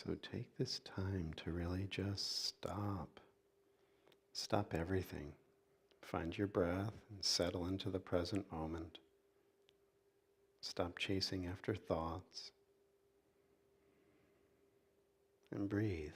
So take this time to really just stop. Stop everything. Find your breath and settle into the present moment. Stop chasing after thoughts. And breathe.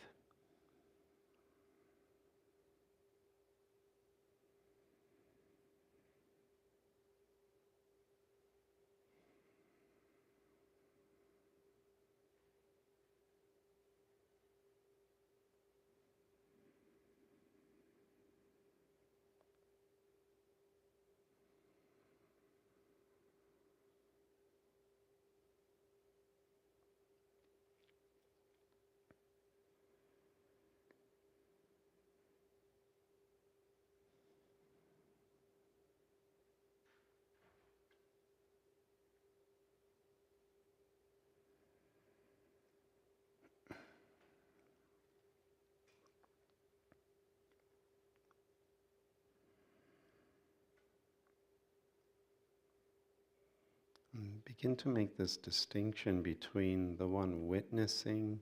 And begin to make this distinction between the one witnessing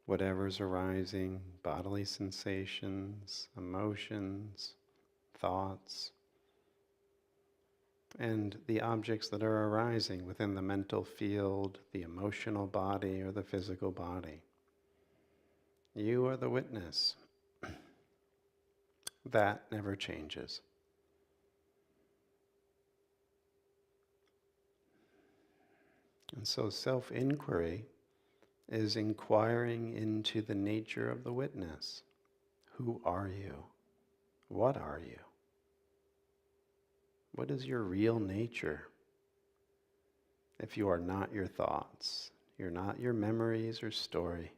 whatever's arising, bodily sensations, emotions, thoughts, and the objects that are arising within the mental field, the emotional body, or the physical body. You are the witness. That never changes. And so self-inquiry is inquiring into the nature of the witness. Who are you? What are you? What is your real nature? If you are not your thoughts, you're not your memories or story,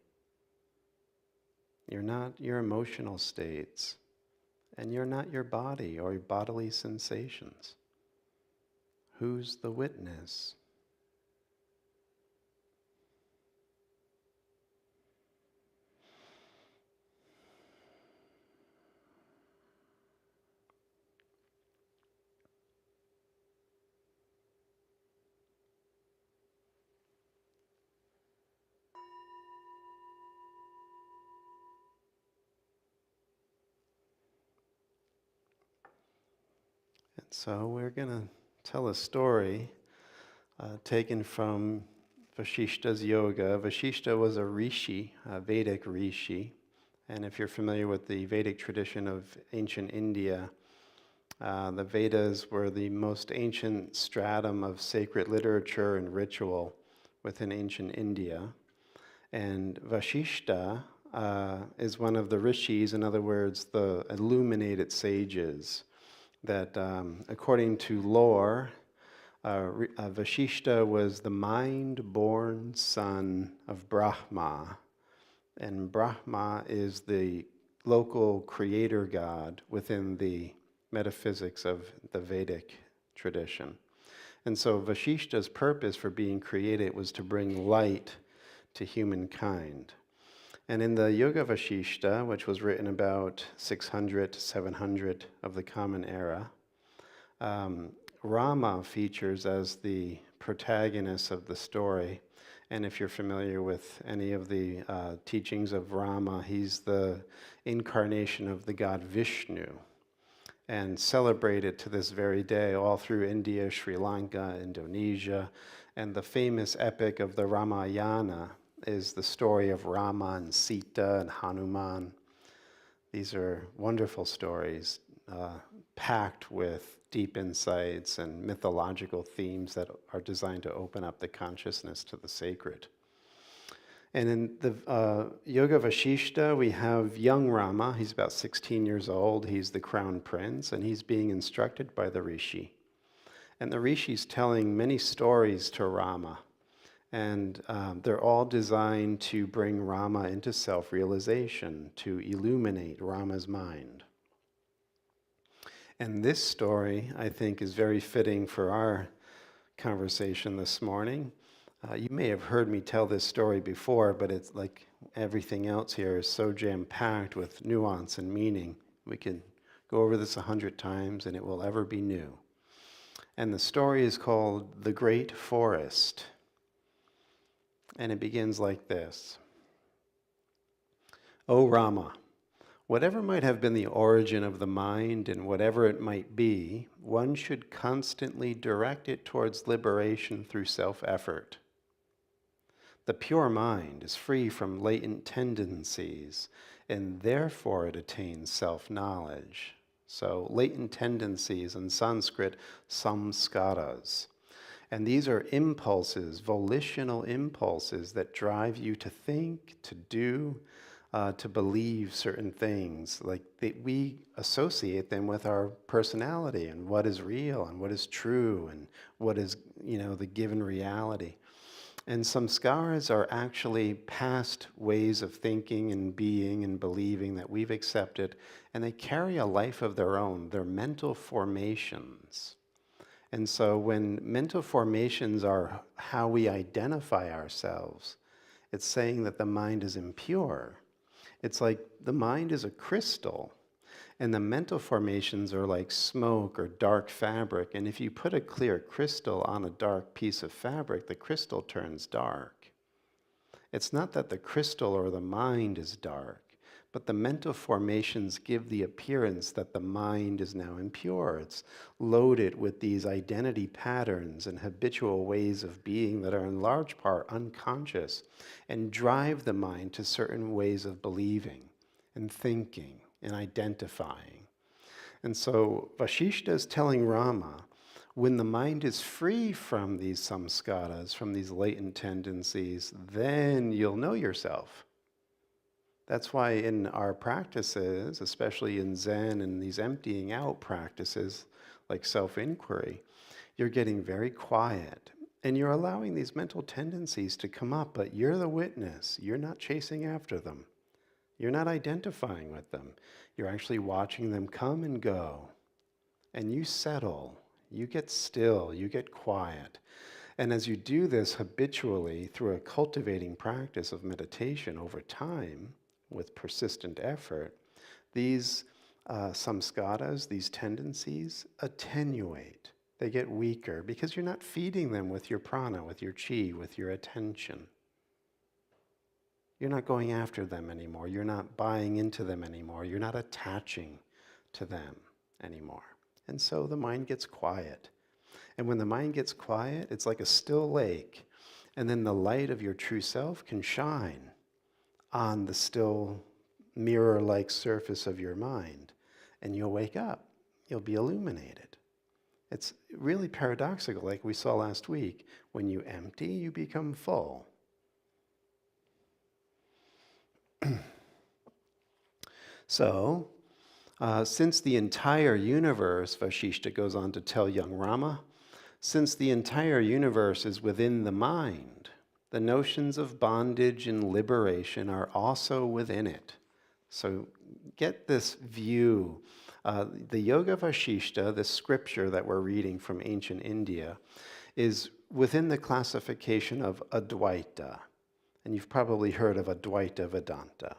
you're not your emotional states, and you're not your body or your bodily sensations. Who's the witness? And so we're going to tell a story taken from Vasishta's yoga. Vasishta was a rishi, a Vedic rishi. And if you're familiar with the Vedic tradition of ancient India, the Vedas were the most ancient stratum of sacred literature and ritual within ancient India. And Vasishta is one of the rishis, in other words, the illuminated sages, that according to lore, Vasishta was the mind-born son of Brahma. And Brahma is the local creator god within the metaphysics of the Vedic tradition. And so Vasishta's purpose for being created was to bring light to humankind. And in the Yoga Vasishta, which was written about 600 to 700 of the Common Era, Rama features as the protagonist of the story. And if you're familiar with any of the teachings of Rama, he's the incarnation of the god Vishnu, and celebrated to this very day all through India, Sri Lanka, Indonesia. And the famous epic of the Ramayana is the story of Rama and Sita and Hanuman. These are wonderful stories, packed with deep insights and mythological themes that are designed to open up the consciousness to the sacred. And in the Yoga Vasishta, we have young Rama. He's about 16 years old. He's the crown prince, and he's being instructed by the rishi. And the rishi's telling many stories to Rama. And they're all designed to bring Rama into self-realization, to illuminate Rama's mind. And this story, I think, is very fitting for our conversation this morning. You may have heard me tell this story before, but it's like everything else here is so jam-packed with nuance and meaning. We can go over this 100 times and it will ever be new. And the story is called The Great Forest. And it begins like this. O Rama, whatever might have been the origin of the mind and whatever it might be, one should constantly direct it towards liberation through self-effort. The pure mind is free from latent tendencies, and therefore it attains self-knowledge. So latent tendencies in Sanskrit, samskaras. And these are impulses, volitional impulses that drive you to think, to do, to believe certain things. Like we associate them with our personality and what is real and what is true and what is, the given reality. And samskaras are actually past ways of thinking and being and believing that we've accepted, and they carry a life of their own. They're mental formations. And so when mental formations are how we identify ourselves, it's saying that the mind is impure. It's like the mind is a crystal, and the mental formations are like smoke or dark fabric. And if you put a clear crystal on a dark piece of fabric, the crystal turns dark. It's not that the crystal or the mind is dark, but the mental formations give the appearance that the mind is now impure. It's loaded with these identity patterns and habitual ways of being that are in large part unconscious and drive the mind to certain ways of believing and thinking and identifying. And so Vasishta is telling Rama, when the mind is free from these samskaras, from these latent tendencies, then you'll know yourself. That's why in our practices, especially in Zen and these emptying out practices like self-inquiry, you're getting very quiet and you're allowing these mental tendencies to come up, but you're the witness. You're not chasing after them. You're not identifying with them. You're actually watching them come and go. And you settle, you get still, you get quiet. And as you do this habitually through a cultivating practice of meditation over time, with persistent effort, these samskaras, these tendencies, attenuate. They get weaker because you're not feeding them with your prana, with your chi, with your attention. You're not going after them anymore. You're not buying into them anymore. You're not attaching to them anymore. And so the mind gets quiet. And when the mind gets quiet, it's like a still lake. And then the light of your true self can shine on the still mirror-like surface of your mind. And you'll wake up. You'll be illuminated. It's really paradoxical, like we saw last week. When you empty, you become full. So, since the entire universe, Vasishta goes on to tell young Rama, since the entire universe is within the mind, the notions of bondage and liberation are also within it. So get this view. The Yoga Vasishta, the scripture that we're reading from ancient India, is within the classification of Advaita. And you've probably heard of Advaita Vedanta.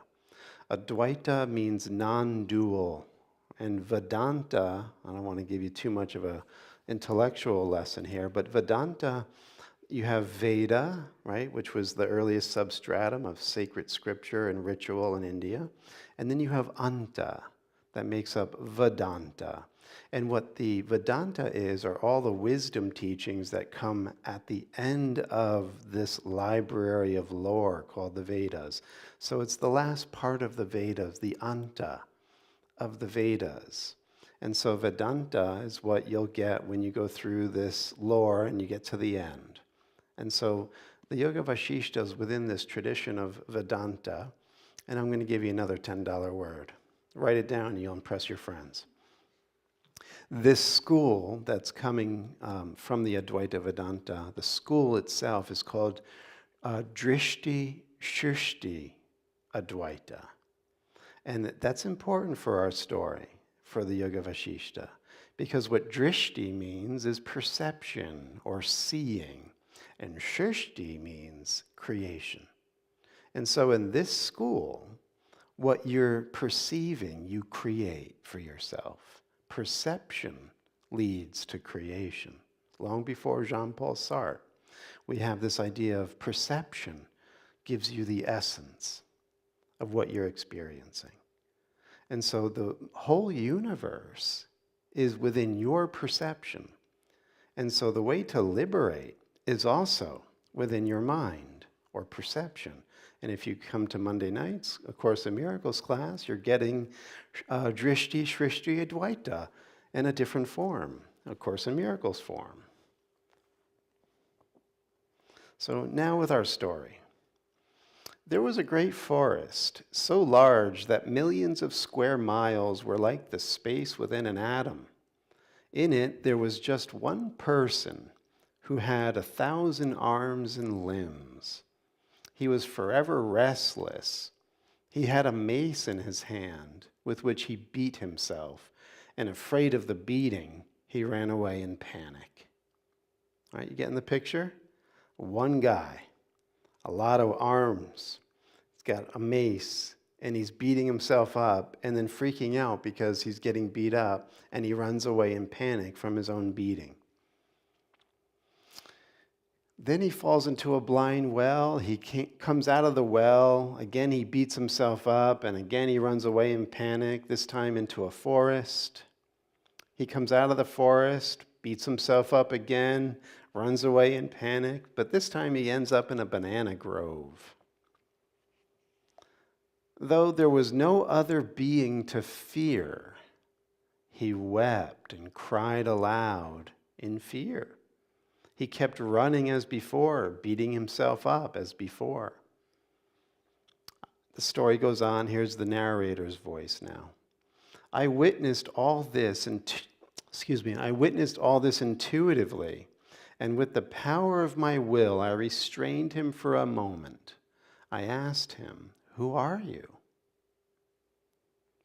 Advaita means non-dual, and Vedanta, I don't want to give you too much of an intellectual lesson here, but Vedanta, you have Veda, right, which was the earliest substratum of sacred scripture and ritual in India, and then you have Anta, that makes up Vedanta. And what the Vedanta is are all the wisdom teachings that come at the end of this library of lore called the Vedas. So it's the last part of the Vedas, the Anta of the Vedas. And so Vedanta is what you'll get when you go through this lore and you get to the end. And so the Yoga Vasishta is within this tradition of Vedanta. And I'm going to give you another $10 word. Write it down and you'll impress your friends. This school that's coming from the Advaita Vedanta, the school itself is called Drishti Shishti Advaita. And that's important for our story, for the Yoga Vasishta, because what Drishti means is perception or seeing, and Shishti means creation. And so in this school, what you're perceiving, you create for yourself. Perception leads to creation. Long before Jean-Paul Sartre, we have this idea of perception gives you the essence of what you're experiencing. And so the whole universe is within your perception. And so the way to liberate is also within your mind or perception. And if you come to Monday nights, A Course in Miracles class, you're getting Drishti, Shrishti, Advaita in a different form, A Course in Miracles form. So now with our story. There was a great forest, so large that millions of square miles were like the space within an atom. In it, there was just one person who had 1,000 arms and limbs. He was forever restless. He had a mace in his hand with which he beat himself, and afraid of the beating, he ran away in panic. All right, you getting the picture? One guy, a lot of arms, he's got a mace, and he's beating himself up and then freaking out because he's getting beat up, and he runs away in panic from his own beating. Then he falls into a blind well. He comes out of the well. Again, he beats himself up, and again he runs away in panic, this time into a forest. He comes out of the forest, beats himself up again, runs away in panic, but this time he ends up in a banana grove. Though there was no other being to fear, he wept and cried aloud in fear. He kept running as before, beating himself up as before. The story goes on. Here's the narrator's voice now. I witnessed all this intuitively, and with the power of my will, I restrained him for a moment. I asked him, "Who are you?"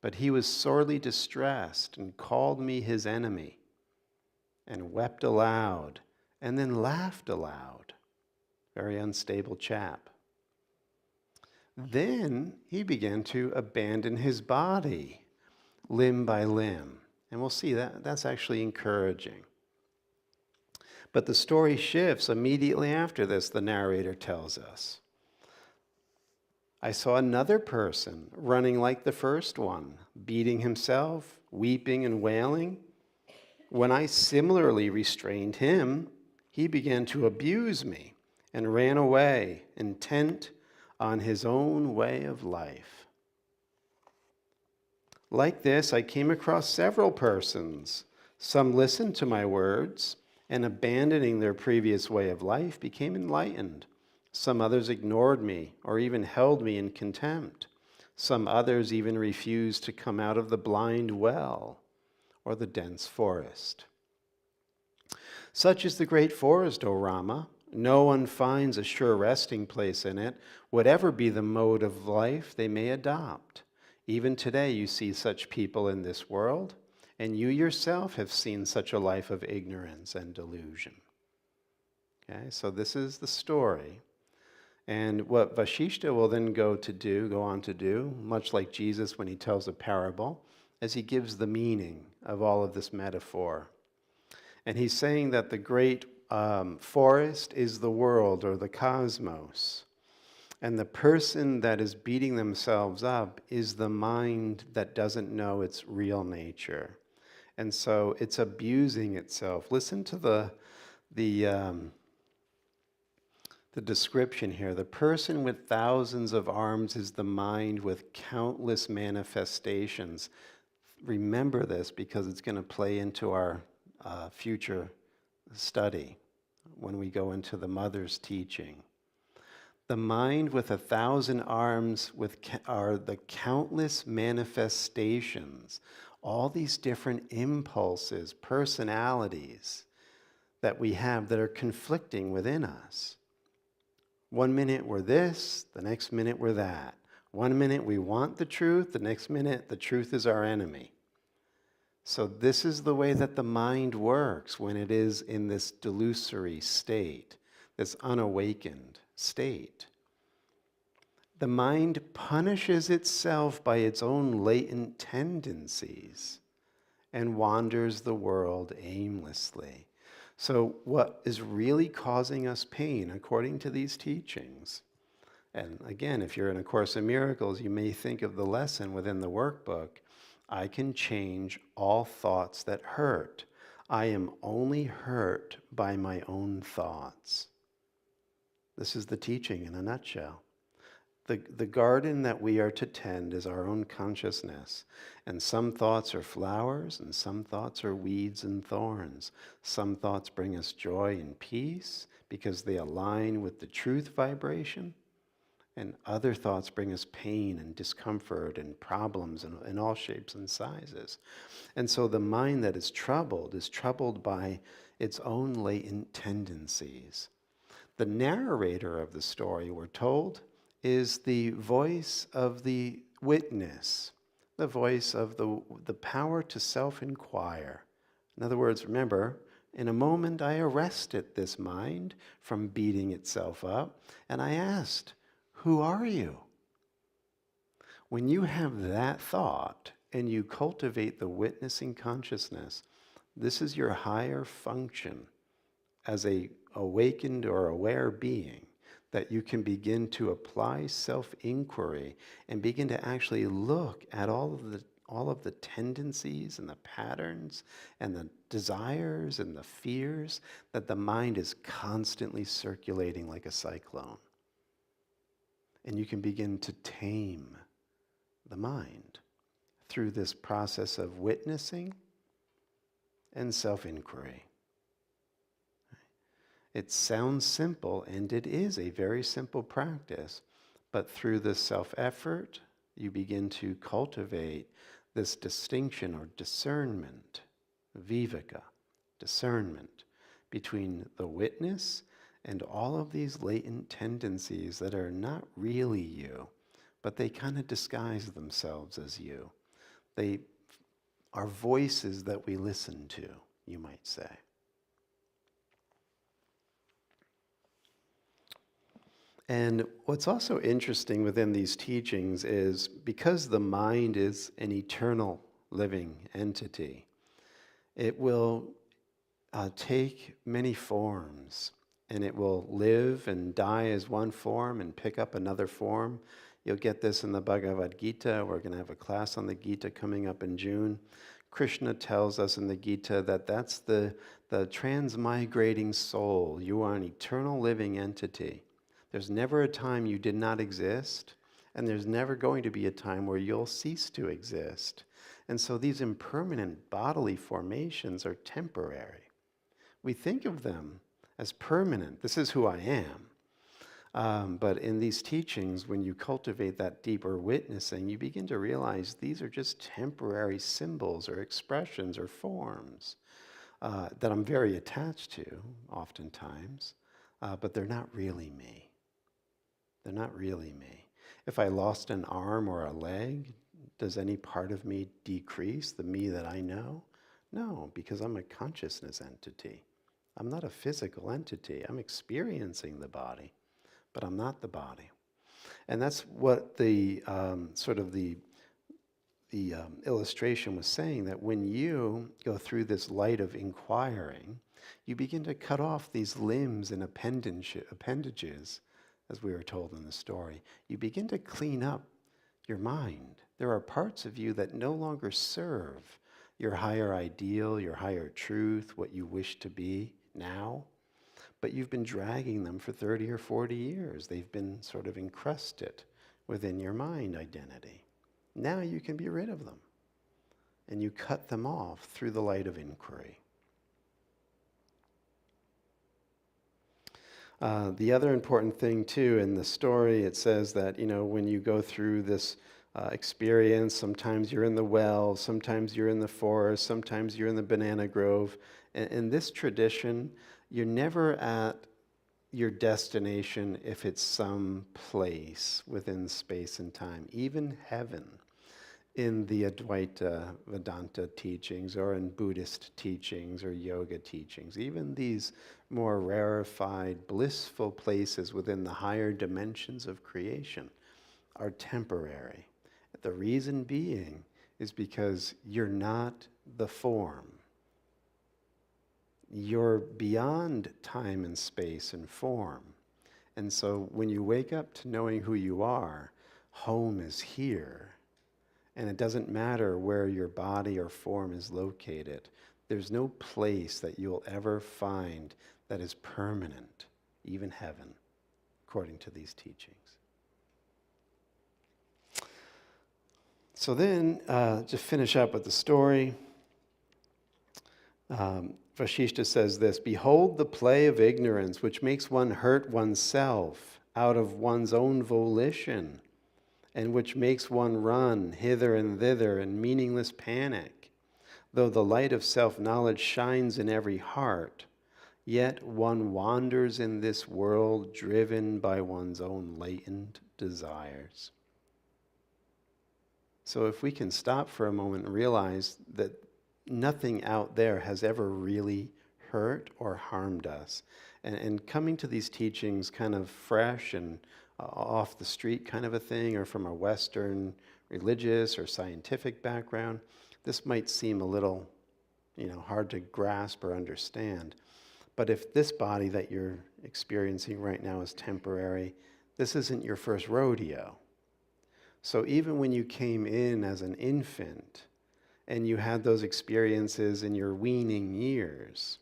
But he was sorely distressed and called me his enemy, and wept aloud, and then laughed aloud. Very unstable chap. Then he began to abandon his body, limb by limb. And we'll see that's actually encouraging. But the story shifts immediately after this, the narrator tells us. I saw another person running like the first one, beating himself, weeping and wailing. When I similarly restrained him, he began to abuse me and ran away, intent on his own way of life. Like this, I came across several persons. Some listened to my words and, abandoning their previous way of life, became enlightened. Some others ignored me or even held me in contempt. Some others even refused to come out of the blind well or the dense forest. Such is the great forest, O Rama. No one finds a sure resting place in it, whatever be the mode of life they may adopt. Even today you see such people in this world, and you yourself have seen such a life of ignorance and delusion. Okay, so this is the story. And what Vasishta will then go on to do, much like Jesus when he tells a parable, is he gives the meaning of all of this metaphor. And he's saying that the great forest is the world or the cosmos. And the person that is beating themselves up is the mind that doesn't know its real nature. And so it's abusing itself. Listen to the description here. The person with thousands of arms is the mind with countless manifestations. Remember this because it's going to play into our future study when we go into the mother's teaching. The mind with 1,000 arms are the countless manifestations, all these different impulses, personalities that we have that are conflicting within us. One minute we're this, the next minute we're that. One minute we want the truth, the next minute the truth is our enemy. So this is the way that the mind works when it is in this delusory state, this unawakened state. The mind punishes itself by its own latent tendencies and wanders the world aimlessly. So what is really causing us pain, according to these teachings, And again, if you're in A Course in Miracles, you may think of the lesson within the workbook. I can change all thoughts that hurt. I am only hurt by my own thoughts. This is the teaching in a nutshell. The garden that we are to tend is our own consciousness. And some thoughts are flowers, and some thoughts are weeds and thorns. Some thoughts bring us joy and peace because they align with the truth vibration. And other thoughts bring us pain and discomfort and problems in all shapes and sizes. And so the mind that is troubled by its own latent tendencies. The narrator of the story, we're told, is the voice of the witness, the voice of the power to self-inquire. In other words, remember, in a moment I arrested this mind from beating itself up, and I asked, who are you? When you have that thought and you cultivate the witnessing consciousness, this is your higher function as a awakened or aware being, that you can begin to apply self-inquiry and begin to actually look at all of the tendencies and the patterns and the desires and the fears that the mind is constantly circulating like a cyclone. And you can begin to tame the mind through this process of witnessing and self-inquiry. It sounds simple, and it is a very simple practice, but through this self-effort, you begin to cultivate this distinction or discernment, viveka, discernment, between the witness and all of these latent tendencies that are not really you, but they kind of disguise themselves as you. They are voices that we listen to, you might say. And what's also interesting within these teachings is because the mind is an eternal living entity, it will take many forms, and it will live and die as one form and pick up another form. You'll get this in the Bhagavad Gita. We're going to have a class on the Gita coming up in June. Krishna tells us in the Gita that that's the transmigrating soul. You are an eternal living entity. There's never a time you did not exist, and there's never going to be a time where you'll cease to exist. And so these impermanent bodily formations are temporary. We think of them as permanent. This is who I am. But in these teachings, when you cultivate that deeper witnessing, you begin to realize these are just temporary symbols or expressions or forms that I'm very attached to, oftentimes, but they're not really me. They're not really me. If I lost an arm or a leg, does any part of me decrease, the me that I know? No, because I'm a consciousness entity. I'm not a physical entity. I'm experiencing the body, but I'm not the body. And that's what the illustration was saying, that when you go through this light of inquiring, you begin to cut off these limbs and appendages, as we were told in the story. You begin to clean up your mind. There are parts of you that no longer serve your higher ideal, your higher truth, what you wish to be now, but you've been dragging them for 30 or 40 years. They've been sort of encrusted within your mind identity. Now you can be rid of them, and you cut them off through the light of inquiry. The other important thing too in the story, it says that, when you go through this experience, sometimes you're in the well, sometimes you're in the forest, sometimes you're in the banana grove. In this tradition, you're never at your destination if it's some place within space and time, even heaven. In the Advaita Vedanta teachings or in Buddhist teachings or yoga teachings, even these more rarefied, blissful places within the higher dimensions of creation are temporary. The reason being is because you're not the form. You're beyond time and space and form. And so when you wake up to knowing who you are, home is here. And it doesn't matter where your body or form is located. There's no place that you'll ever find that is permanent, even heaven, according to these teachings. So then, to finish up with the story, Vasishta says this, "Behold the play of ignorance, which makes one hurt oneself out of one's own volition, and which makes one run hither and thither in meaningless panic. Though the light of self-knowledge shines in every heart, yet one wanders in this world driven by one's own latent desires." So if we can stop for a moment and realize that nothing out there has ever really hurt or harmed us, and coming to these teachings kind of fresh and off the street kind of a thing, or from a Western religious or scientific background, this might seem a little, hard to grasp or understand. But if this body that you're experiencing right now is temporary, this isn't your first rodeo. So even when you came in as an infant and you had those experiences in your weaning years,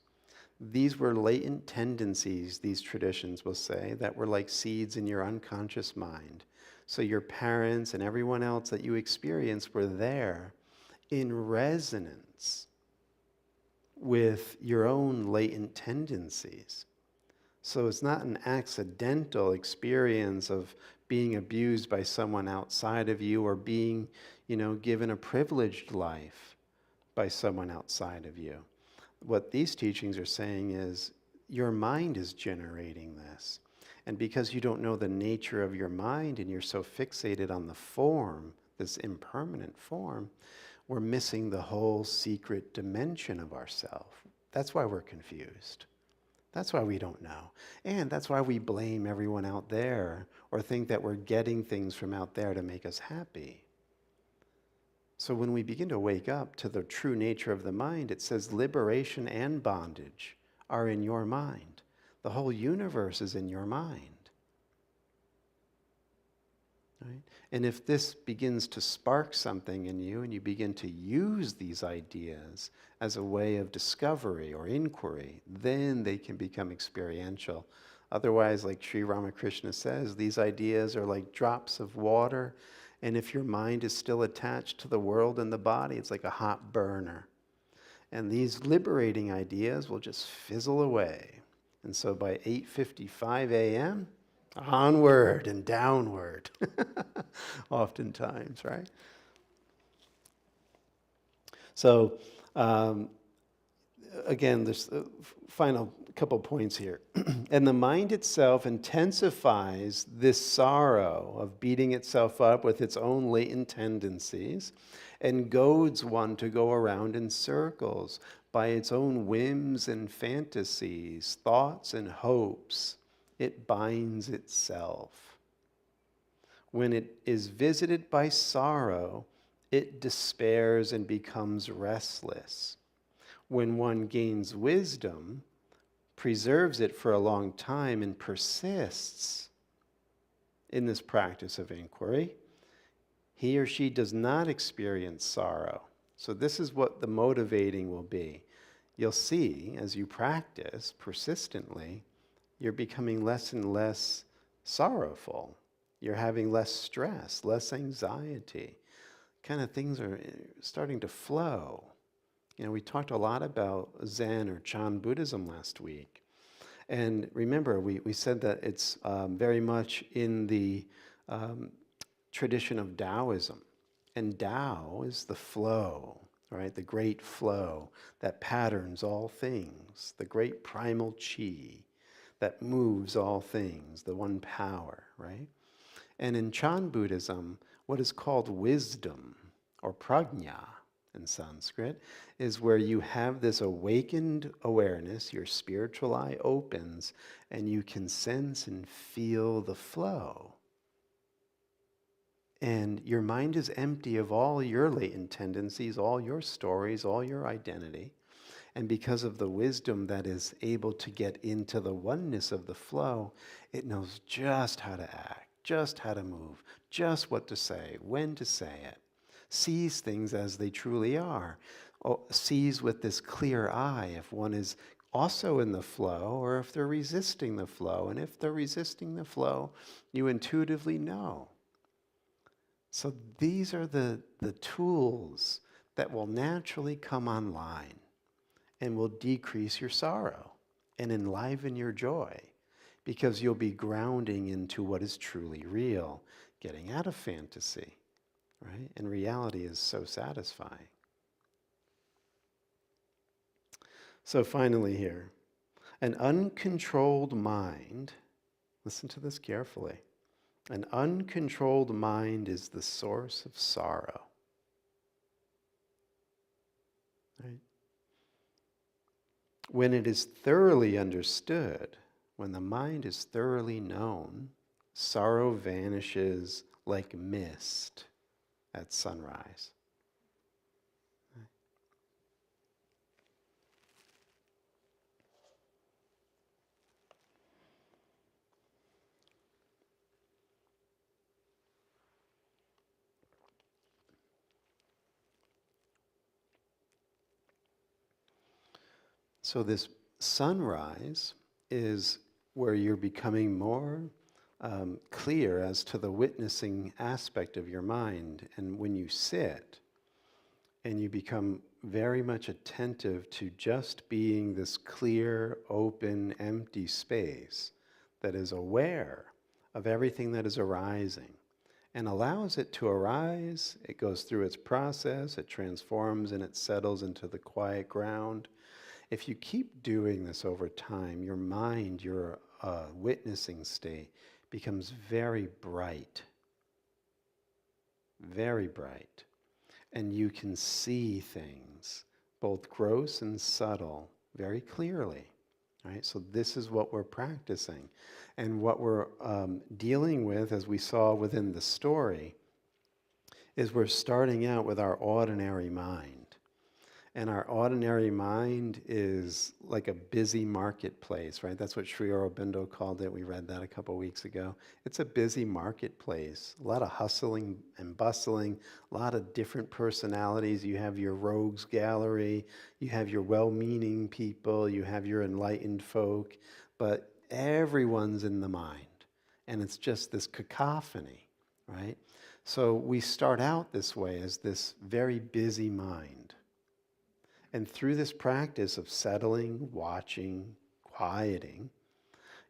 these were latent tendencies, these traditions will say, that were like seeds in your unconscious mind. So your parents and everyone else that you experienced were there in resonance with your own latent tendencies. So it's not an accidental experience of being abused by someone outside of you, or being, given a privileged life by someone outside of you. What these teachings are saying is your mind is generating this. And because you don't know the nature of your mind and you're so fixated on the form, this impermanent form, we're missing the whole secret dimension of ourself. That's why we're confused. That's why we don't know. And that's why we blame everyone out there, or think that we're getting things from out there to make us happy. So when we begin to wake up to the true nature of the mind, it says liberation and bondage are in your mind. The whole universe is in your mind. Right? And if this begins to spark something in you, and you begin to use these ideas as a way of discovery or inquiry, then they can become experiential. Otherwise, like Sri Ramakrishna says, these ideas are like drops of water, and if your mind is still attached to the world and the body, it's like a hot burner. And these liberating ideas will just fizzle away. And so by 8:55 a.m., onward and downward, oftentimes, right? So, again, there's a final couple points here. And the mind itself intensifies this sorrow of beating itself up with its own latent tendencies, and goads one to go around in circles by its own whims and fantasies, thoughts and hopes. It binds itself. When it is visited by sorrow, it despairs and becomes restless. When one gains wisdom, preserves it for a long time, and persists in this practice of inquiry, he or she does not experience sorrow. So this is what the motivating will be. You'll see, as you practice persistently, you're becoming less and less sorrowful. You're having less stress, less anxiety. Kind of things are starting to flow. We talked a lot about Zen or Chan Buddhism last week. And remember, we said that it's very much in the tradition of Taoism. And Tao is the flow, right? The great flow that patterns all things, the great primal chi that moves all things, the one power, right? And in Chan Buddhism, what is called wisdom, or prajna in Sanskrit, is where you have this awakened awareness, your spiritual eye opens, and you can sense and feel the flow. And your mind is empty of all your latent tendencies, all your stories, all your identity. And because of the wisdom that is able to get into the oneness of the flow, it knows just how to act, just how to move, just what to say, when to say it, sees things as they truly are, sees with this clear eye if one is also in the flow or if they're resisting the flow. And if they're resisting the flow, you intuitively know. So these are the tools that will naturally come online and will decrease your sorrow and enliven your joy, because you'll be grounding into what is truly real, getting out of fantasy, right? And reality is so satisfying. So finally here, an uncontrolled mind, listen to this carefully, an uncontrolled mind is the source of sorrow. Right? When it is thoroughly understood, when the mind is thoroughly known, sorrow vanishes like mist at sunrise. So this sunrise is where you're becoming more clear as to the witnessing aspect of your mind. And when you sit and you become very much attentive to just being this clear, open, empty space that is aware of everything that is arising and allows it to arise, it goes through its process, it transforms and it settles into the quiet ground. If you keep doing this over time, your mind, your witnessing state becomes very bright, and you can see things, both gross and subtle, very clearly. Right? So this is what we're practicing. And what we're dealing with, as we saw within the story, is we're starting out with our ordinary mind. And our ordinary mind is like a busy marketplace, right? That's what Sri Aurobindo called it. We read that a couple of weeks ago. It's a busy marketplace, a lot of hustling and bustling, a lot of different personalities. You have your rogues gallery, you have your well-meaning people, you have your enlightened folk, but everyone's in the mind. And it's just this cacophony, right? So we start out this way as this very busy mind. And through this practice of settling, watching, quieting,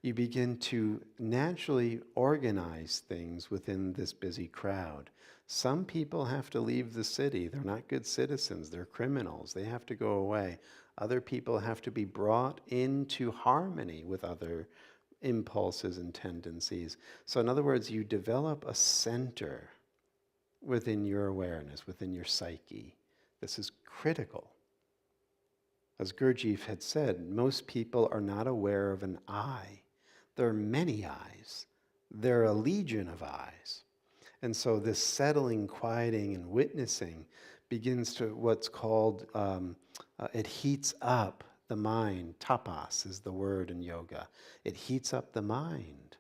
you begin to naturally organize things within this busy crowd. Some people have to leave the city. They're not good citizens. They're criminals. They have to go away. Other people have to be brought into harmony with other impulses and tendencies. So in other words, you develop a center within your awareness, within your psyche. This is critical. As Gurdjieff had said, most people are not aware of an eye. There are many eyes. There are a legion of eyes. And so this settling, quieting, and witnessing begins to what's called, it heats up the mind. Tapas is the word in yoga. It heats up the mind.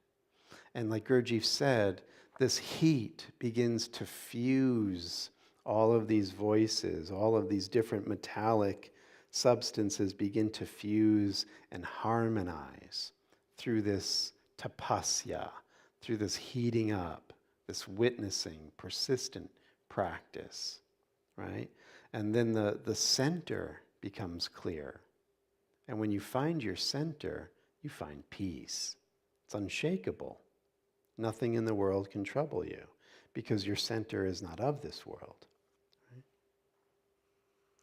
And like Gurdjieff said, this heat begins to fuse all of these voices, all of these different metallic substances begin to fuse and harmonize through this tapasya, through this heating up, this witnessing, persistent practice, right? And then the center becomes clear. And when you find your center, you find peace. It's unshakable. Nothing in the world can trouble you because your center is not of this world.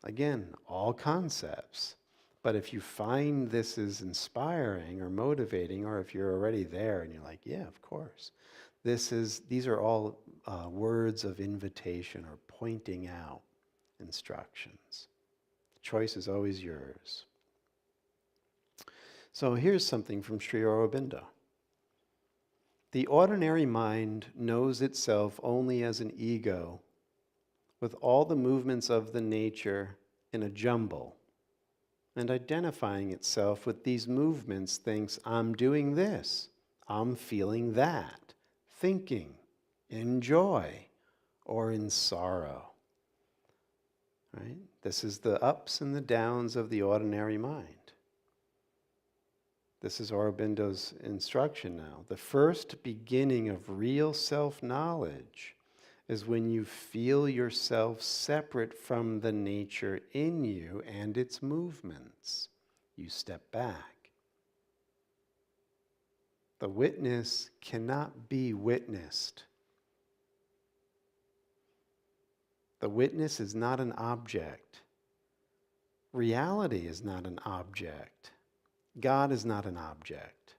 Again, all concepts. But if you find this is inspiring or motivating, or if you're already there and you're like, yeah, of course, these are all words of invitation or pointing out instructions. The choice is always yours. So here's something from Sri Aurobindo. The ordinary mind knows itself only as an ego with all the movements of the nature in a jumble, and identifying itself with these movements thinks, I'm doing this, I'm feeling that, thinking in joy or in sorrow. Right? This is the ups and the downs of the ordinary mind. This is Aurobindo's instruction now. The first beginning of real self-knowledge is when you feel yourself separate from the nature in you and its movements. You step back. The witness cannot be witnessed. The witness is not an object. Reality is not an object. God is not an object.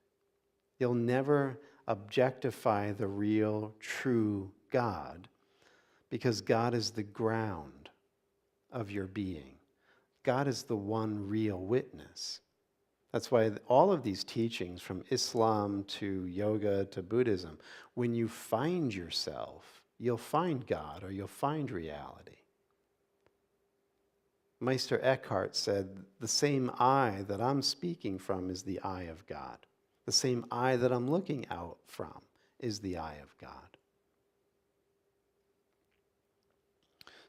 You'll never objectify the real, true God, because God is the ground of your being. God is the one real witness. That's why all of these teachings, from Islam to yoga to Buddhism, when you find yourself, you'll find God or you'll find reality. Meister Eckhart said, the same eye that I'm speaking from is the eye of God. The same eye that I'm looking out from is the eye of God.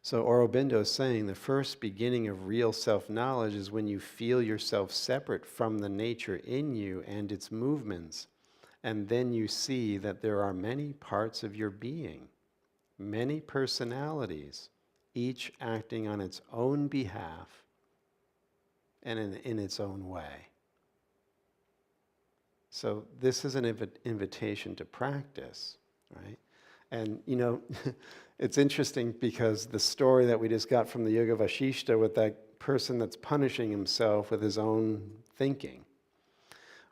So Aurobindo is saying the first beginning of real self-knowledge is when you feel yourself separate from the nature in you and its movements, and then you see that there are many parts of your being, many personalities, each acting on its own behalf and in its own way. So this is an invitation to practice, right? And, it's interesting because the story that we just got from the Yoga Vasishta with that person that's punishing himself with his own thinking,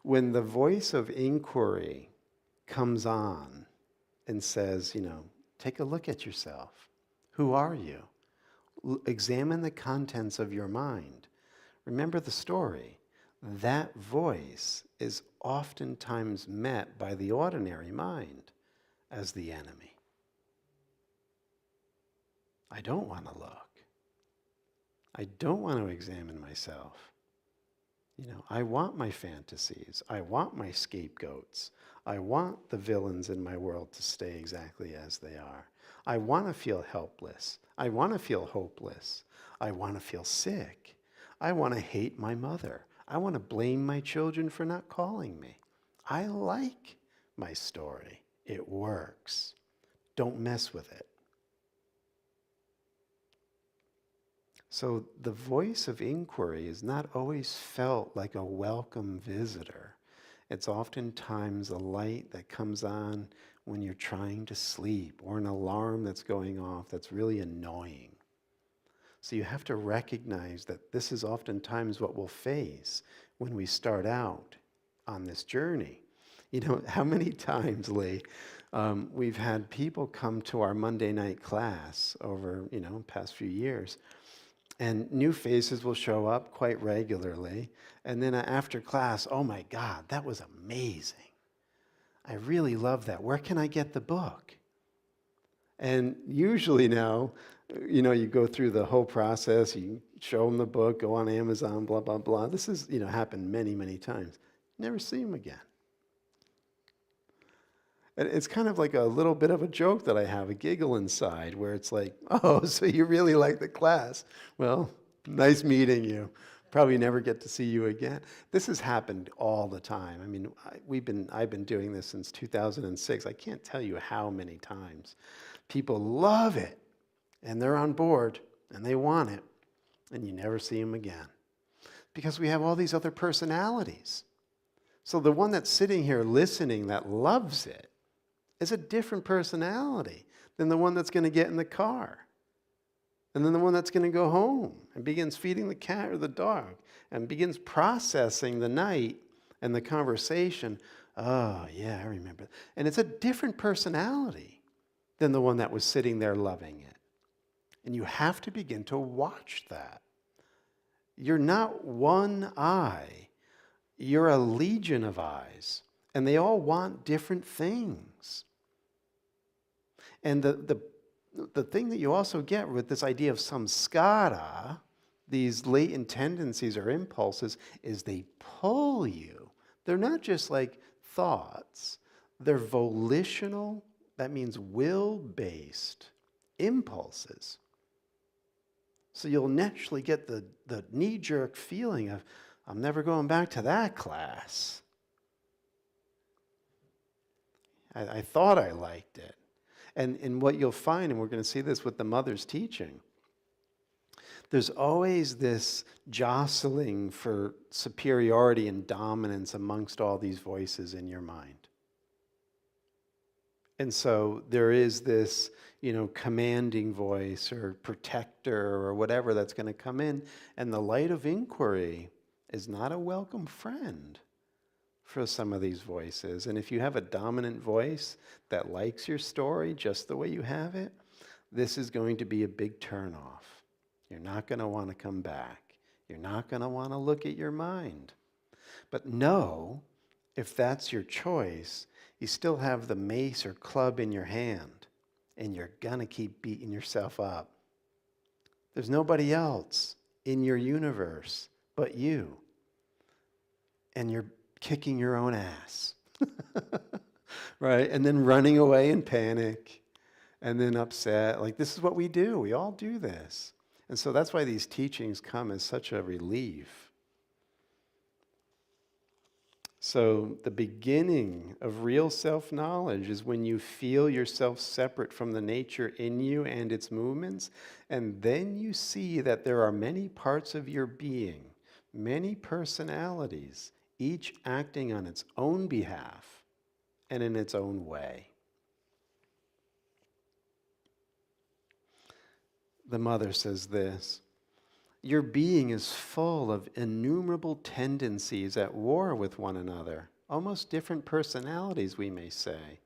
when the voice of inquiry comes on and says, take a look at yourself. Who are you? Examine the contents of your mind. Remember the story. That voice is oftentimes met by the ordinary mind as the enemy. I don't want to look. I don't want to examine myself. I want my fantasies. I want my scapegoats. I want the villains in my world to stay exactly as they are. I want to feel helpless. I want to feel hopeless. I want to feel sick. I want to hate my mother. I want to blame my children for not calling me. I like my story. It works. Don't mess with it. So the voice of inquiry is not always felt like a welcome visitor. It's oftentimes a light that comes on when you're trying to sleep, or an alarm that's going off that's really annoying. So you have to recognize that this is oftentimes what we'll face when we start out on this journey. How many times, Lee, we've had people come to our Monday night class over, past few years, and new faces will show up quite regularly. And then after class, oh my God, that was amazing. I really love that. Where can I get the book? And usually now, you go through the whole process, you show them the book, go on Amazon, blah, blah, blah. This has, happened many, many times. Never see them again. And it's kind of like a little bit of a joke that I have, a giggle inside, where it's like, oh, so you really like the class. Well, nice meeting you. Probably never get to see you again. This has happened all the time. I mean, I've been doing this since 2006. I can't tell you how many times. People love it, and they're on board, and they want it, and you never see them again. Because we have all these other personalities. So the one that's sitting here listening that loves it is a different personality than the one that's going to get in the car. And then the one that's going to go home and begins feeding the cat or the dog and begins processing the night and the conversation. Oh, yeah, I remember. And it's a different personality than the one that was sitting there loving it. And you have to begin to watch that. You're not one eye. You're a legion of eyes. And they all want different things. And the thing that you also get with this idea of samskara, these latent tendencies or impulses is they pull you. They're not just like thoughts. They're volitional, that means will-based impulses. So you'll naturally get the knee-jerk feeling of, I'm never going back to that class. I thought I liked it. And what you'll find, and we're going to see this with the mother's teaching, there's always this jostling for superiority and dominance amongst all these voices in your mind. And so there is this, commanding voice or protector or whatever that's going to come in. And the light of inquiry is not a welcome friend for some of these voices. And if you have a dominant voice that likes your story just the way you have it, this is going to be a big turnoff. You're not going to want to come back. You're not going to want to look at your mind. But know, if that's your choice, you still have the mace or club in your hand, and you're going to keep beating yourself up. There's nobody else in your universe but you. And you're kicking your own ass. Right? And then running away in panic, and then upset. Like, this is what we do. We all do this. And so that's why these teachings come as such a relief. So the beginning of real self-knowledge is when you feel yourself separate from the nature in you and its movements, and then you see that there are many parts of your being, many personalities, each acting on its own behalf and in its own way. The mother says this, your being is full of innumerable tendencies at war with one another, almost different personalities, we may say.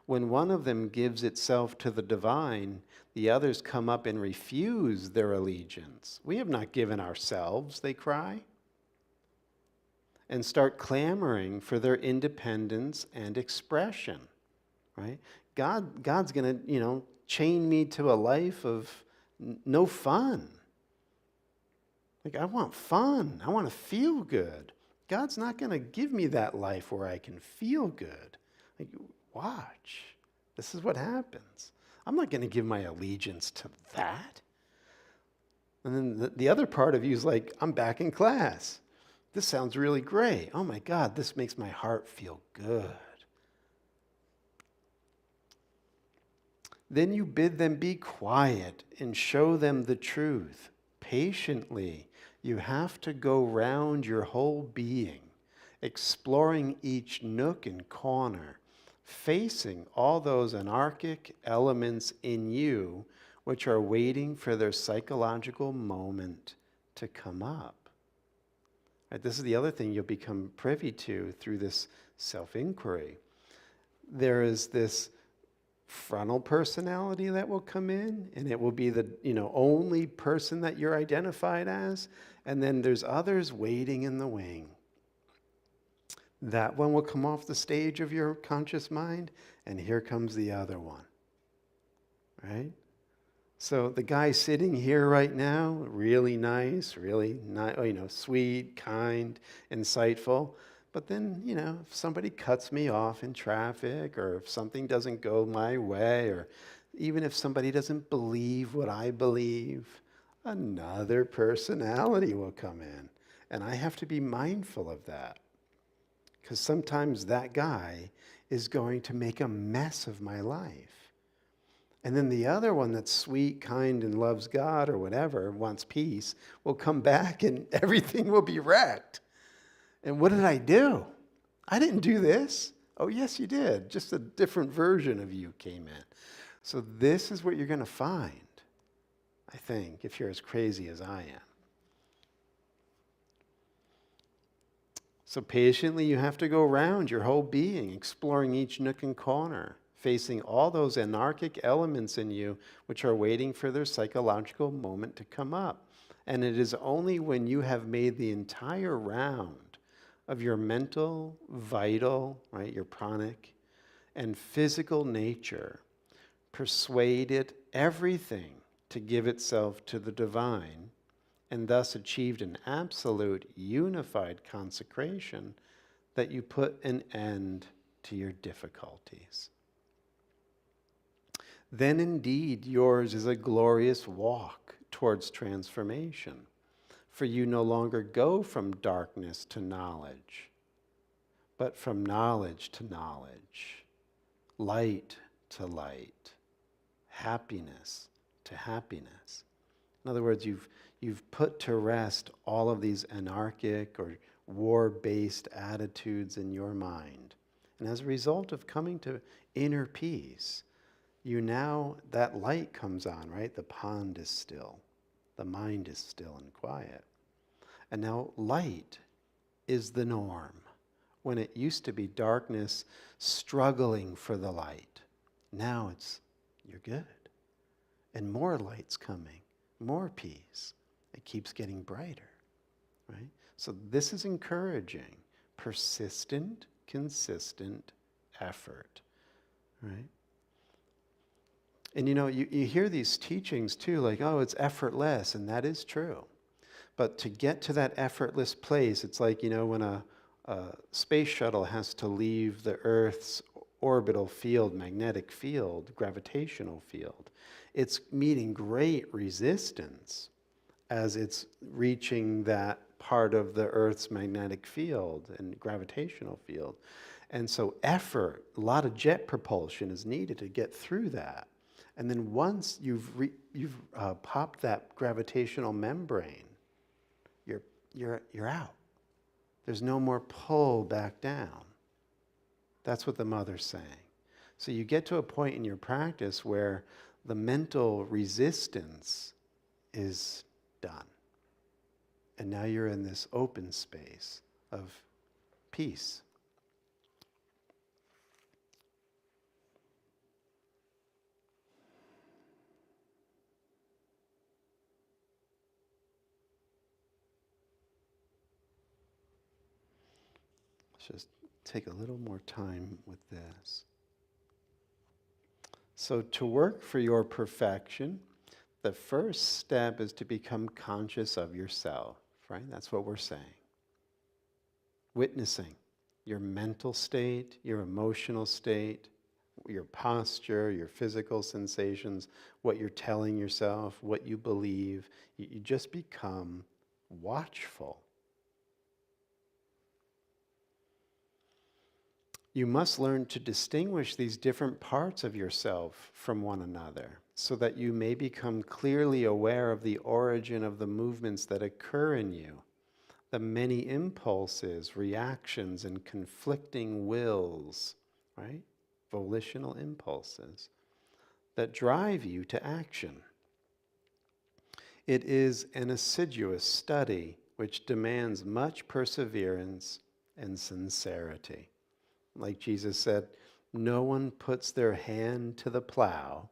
When one of them gives itself to the divine, the others come up and refuse their allegiance. We have not given ourselves, they cry, and start clamoring for their independence and expression, right? God's going to, chain me to a life of no fun. Like, I want fun. I want to feel good. God's not going to give me that life where I can feel good. Like, watch. This is what happens. I'm not going to give my allegiance to that. And then the other part of you is like, I'm back in class. This sounds really great. Oh my God, this makes my heart feel good. Then you bid them be quiet and show them the truth. Patiently, you have to go round your whole being, exploring each nook and corner, facing all those anarchic elements in you which are waiting for their psychological moment to come up. Right, this is the other thing you'll become privy to through this self-inquiry. There is this frontal personality that will come in, and it will be the only person that you're identified as, and then there's others waiting in the wing. That one will come off the stage of your conscious mind, and here comes the other one, right? So the guy sitting here right now, really nice, sweet, kind, insightful. But then, if somebody cuts me off in traffic, or if something doesn't go my way, or even if somebody doesn't believe what I believe, another personality will come in. And I have to be mindful of that. Because sometimes that guy is going to make a mess of my life. And then the other one that's sweet, kind, and loves God or whatever, wants peace, will come back and everything will be wrecked. And what did I do? I didn't do this. Oh, yes, you did. Just a different version of you came in. So this is what you're going to find, I think, if you're as crazy as I am. So patiently, you have to go around your whole being, exploring each nook and corner, facing all those anarchic elements in you which are waiting for their psychological moment to come up. And it is only when you have made the entire round of your mental, vital, right, your pranic, and physical nature, persuaded everything to give itself to the divine, and thus achieved an absolute unified consecration, that you put an end to your difficulties. Then indeed yours is a glorious walk towards transformation, for you no longer go from darkness to knowledge, but from knowledge to knowledge, light to light, happiness to happiness. In other words, you've put to rest all of these anarchic or war-based attitudes in your mind. And as a result of coming to inner peace, that light comes on, right? The pond is still. The mind is still and quiet. And now light is the norm. When it used to be darkness struggling for the light, now you're good. And more light's coming, more peace. It keeps getting brighter, right? So this is encouraging persistent, consistent effort, right? And you hear these teachings too, like, oh, it's effortless, and that is true. But to get to that effortless place, it's like, when a space shuttle has to leave the Earth's orbital field, magnetic field, gravitational field. It's meeting great resistance as it's reaching that part of the Earth's magnetic field and gravitational field. And so effort, a lot of jet propulsion is needed to get through that. And then once you've popped that gravitational membrane, you're out. There's no more pull back down. That's what the mother's saying. So you get to a point in your practice where the mental resistance is done. And now you're in this open space of peace. Let's just take a little more time with this. So to work for your perfection, the first step is to become conscious of yourself, right? That's what we're saying. Witnessing your mental state, your emotional state, your posture, your physical sensations, what you're telling yourself, what you believe. You just become watchful. You must learn to distinguish these different parts of yourself from one another so that you may become clearly aware of the origin of the movements that occur in you, the many impulses, reactions, and conflicting wills, right? Volitional impulses that drive you to action. It is an assiduous study which demands much perseverance and sincerity. Like Jesus said, no one puts their hand to the plow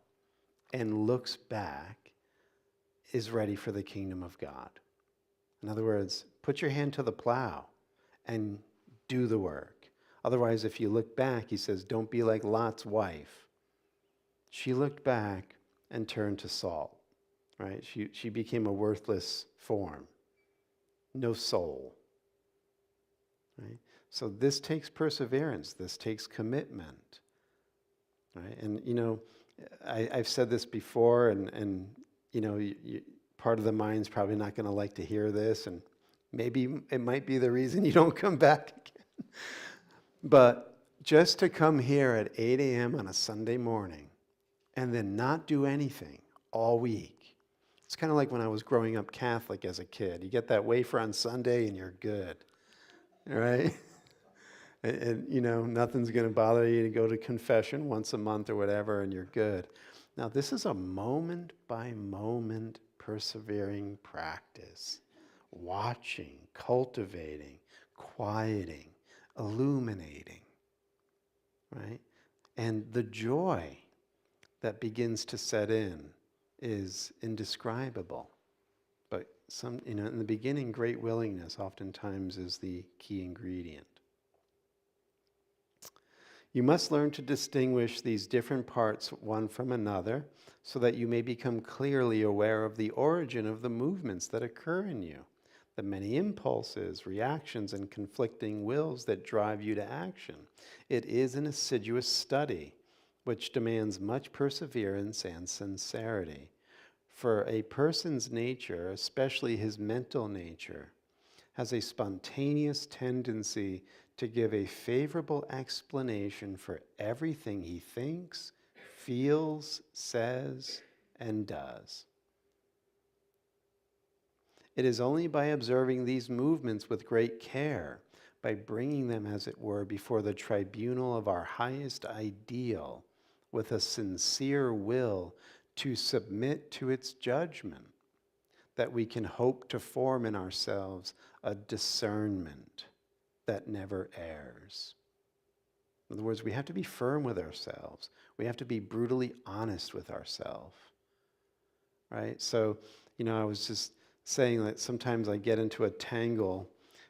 and looks back is ready for the kingdom of God. In other words, put your hand to the plow and do the work. Otherwise, if you look back, he says, don't be like Lot's wife. She looked back and turned to salt, right? She became a worthless form, no soul, right? So this takes perseverance. This takes commitment, right? And, I've said this before, and part of the mind's probably not going to like to hear this, and maybe it might be the reason you don't come back again. But just to come here at 8 a.m. on a Sunday morning and then not do anything all week. It's kind of like when I was growing up Catholic as a kid. You get that wafer on Sunday and you're good, right? And nothing's going to bother you to go to confession once a month or whatever, and you're good. Now, this is a moment-by-moment persevering practice. Watching, cultivating, quieting, illuminating, right? And the joy that begins to set in is indescribable. But in the beginning, great willingness oftentimes is the key ingredient. You must learn to distinguish these different parts one from another so that you may become clearly aware of the origin of the movements that occur in you, the many impulses, reactions, and conflicting wills that drive you to action. It is an assiduous study which demands much perseverance and sincerity. For a person's nature, especially his mental nature, has a spontaneous tendency to give a favorable explanation for everything he thinks, feels, says, and does. It is only by observing these movements with great care, by bringing them, as it were, before the tribunal of our highest ideal, with a sincere will to submit to its judgment, that we can hope to form in ourselves a discernment that never errs. In other words, we have to be firm with ourselves. We have to be brutally honest with ourselves, right? So, I was just saying that sometimes I get into a tangle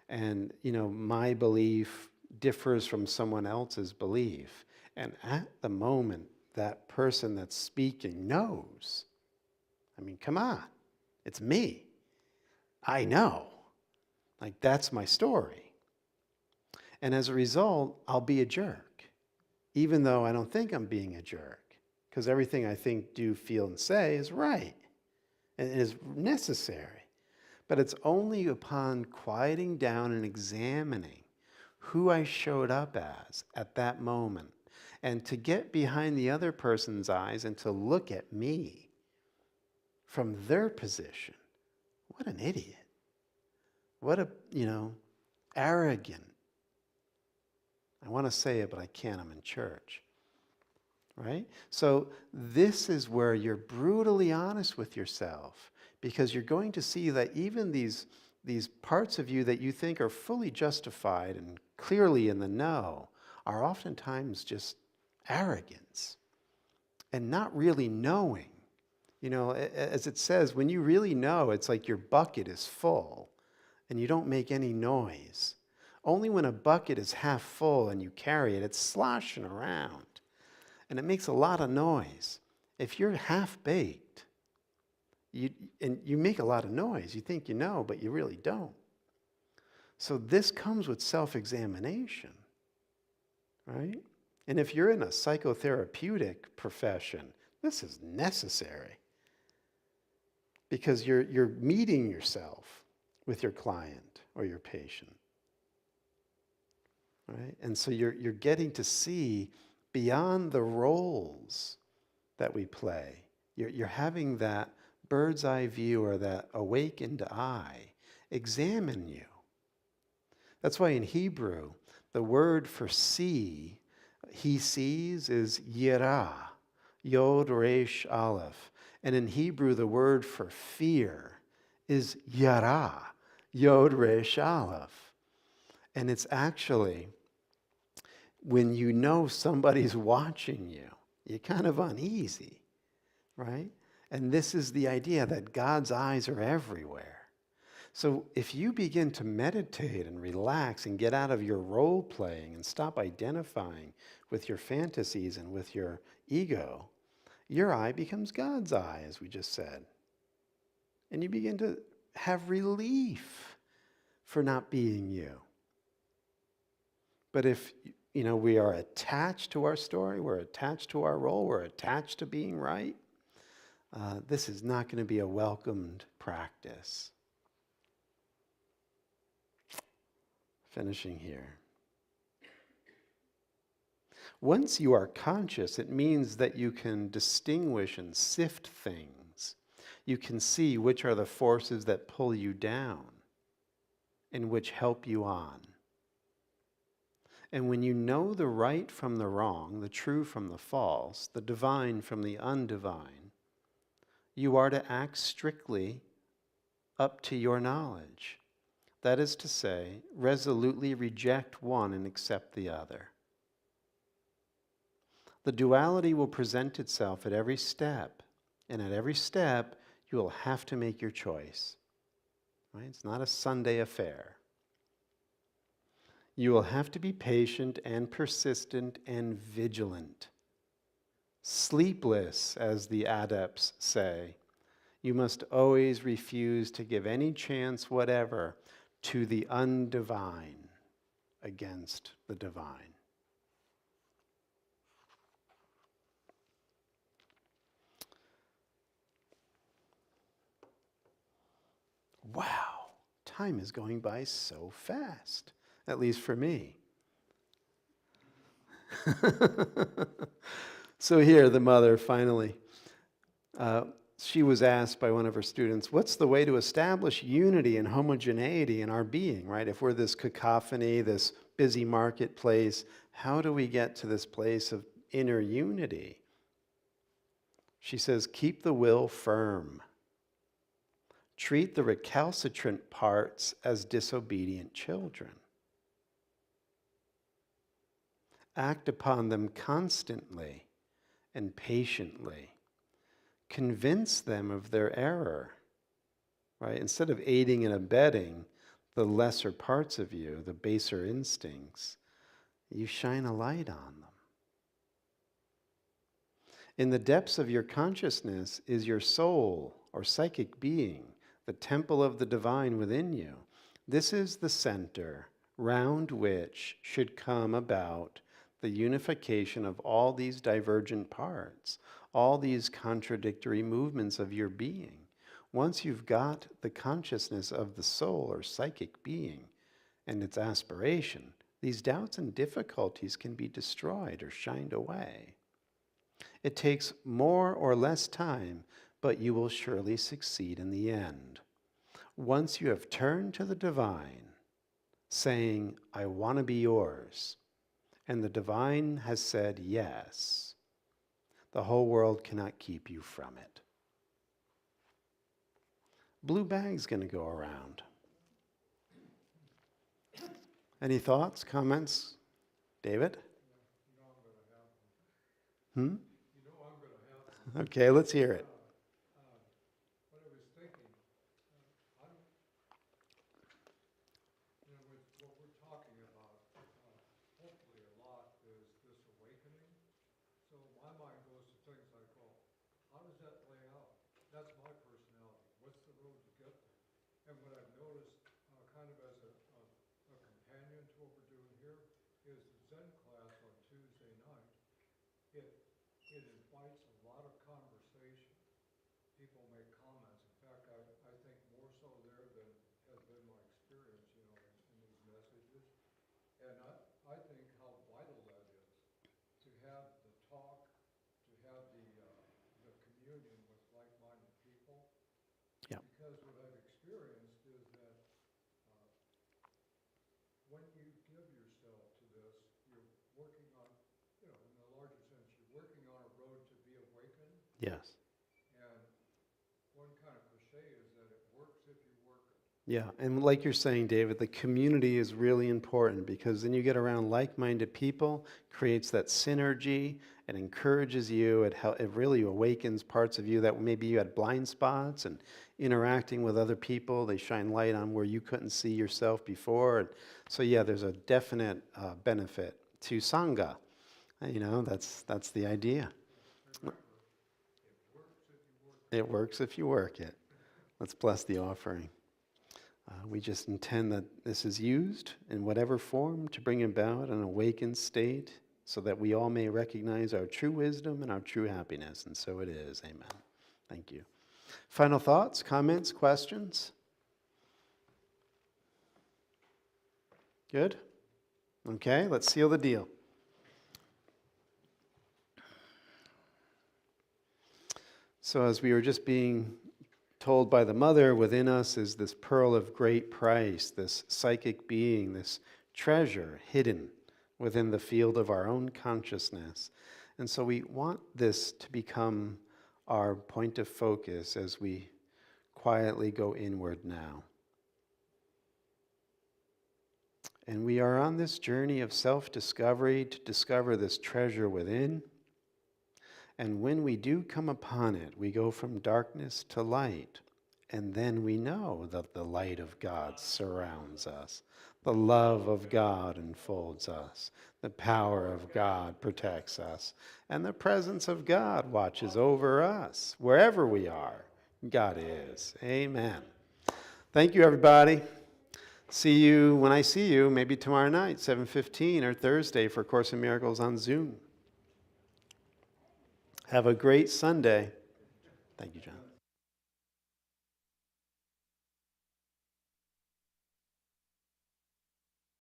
and, my belief differs from someone else's belief. And at the moment, that person that's speaking knows. I mean, come on. It's me. I know. Like, that's my story. And as a result, I'll be a jerk, even though I don't think I'm being a jerk, because everything I think, do, feel, and say is right and is necessary. But it's only upon quieting down and examining who I showed up as at that moment, and to get behind the other person's eyes and to look at me from their position. What an idiot. What a, arrogant. I want to say it, but I can't. I'm in church. Right? So this is where you're brutally honest with yourself, because you're going to see that even these parts of you that you think are fully justified and clearly in the know are oftentimes just arrogance and not really knowing. As it says, when you really know, it's like your bucket is full and you don't make any noise. Only when a bucket is half full and you carry it, it's sloshing around and it makes a lot of noise. If you're half-baked, you make a lot of noise, you think you know, but you really don't. So this comes with self-examination, right? And if you're in a psychotherapeutic profession, this is necessary, because you're meeting yourself with your client or your patient, right? And so you're getting to see beyond the roles that we play. You're having that bird's eye view, or that awakened eye examine you. That's why in Hebrew, the word for see, he sees, is yirah, yod resh aleph. And in Hebrew, the word for fear is yara, yod resh aleph. And it's actually, when you know somebody's watching you, you're kind of uneasy, right? And this is the idea that God's eyes are everywhere. So if you begin to meditate and relax and get out of your role playing and stop identifying with your fantasies and with your ego, your eye becomes God's eye, as we just said. And you begin to have relief for not being you. But if we are attached to our story, we're attached to our role, we're attached to being right, this is not going to be a welcomed practice. Finishing here. Once you are conscious, it means that you can distinguish and sift things. You can see which are the forces that pull you down and which help you on. And when you know the right from the wrong, the true from the false, the divine from the undivine, you are to act strictly up to your knowledge. That is to say, resolutely reject one and accept the other. The duality will present itself at every step, and at every step, you will have to make your choice. Right? It's not a Sunday affair. You will have to be patient and persistent and vigilant. Sleepless, as the adepts say. You must always refuse to give any chance whatever to the undivine against the divine. Wow, time is going by so fast, at least for me. So here, the mother finally, she was asked by one of her students, what's the way to establish unity and homogeneity in our being, right? If we're this cacophony, this busy marketplace, how do we get to this place of inner unity? She says, keep the will firm. Treat the recalcitrant parts as disobedient children. Act upon them constantly and patiently. Convince them of their error, right? Instead of aiding and abetting the lesser parts of you, the baser instincts, you shine a light on them. In the depths of your consciousness is your soul or psychic being, the temple of the divine within you. This is the center round which should come about the unification of all these divergent parts, all these contradictory movements of your being. Once you've got the consciousness of the soul or psychic being and its aspiration, these doubts and difficulties can be destroyed or shined away. It takes more or less time, but you will surely succeed in the end. Once you have turned to the divine, saying, I want to be yours, and the divine has said yes, the whole world cannot keep you from it. Blue bag's going to go around. Any thoughts, comments? David? Okay, let's hear it. What I was thinking, what we're talking about, hopefully a lot, is this awakening. So my mind goes to things like, well, how does that play out? That's my personality. What's the road to get there? And what I've noticed, kind of as a companion to what we're doing here, is the Zen class on Tuesday night. It invites a lot of conversation. People make comments. In fact, I think more so there than has been my experience, in these messages. And I think how vital that is to have the talk, to have the communion with like-minded people. Yeah. Because what I've experienced is that when you give yourself to this, you're working on, in a larger sense, you're working on a road to be awakened. Yes. And one kind of cliche is that it works if you work it. Yeah, and like you're saying, David, the community is really important because then you get around like-minded people, creates that synergy, it encourages you, it really awakens parts of you that maybe you had blind spots, and interacting with other people, they shine light on where you couldn't see yourself before. And so yeah, there's a definite benefit to Sangha. That's the idea. Remember, it works if you work it. It works if you work it. Let's bless the offering. We just intend that this is used in whatever form to bring about an awakened state so that we all may recognize our true wisdom and our true happiness. And so it is. Amen. Thank you. Final thoughts, comments, questions? Good? Okay, let's seal the deal. So as we were just being told by the mother, within us is this pearl of great price, this psychic being, this treasure hidden within the field of our own consciousness. And so we want this to become our point of focus as we quietly go inward now. And we are on this journey of self-discovery to discover this treasure within. And when we do come upon it, we go from darkness to light. And then we know that the light of God surrounds us. The love of God enfolds us. The power of God protects us. And the presence of God watches over us. Wherever we are, God is. Amen. Thank you, everybody. See you when I see you, maybe tomorrow night, 7:15, or Thursday for Course in Miracles on Zoom. Have a great Sunday. Thank you, John.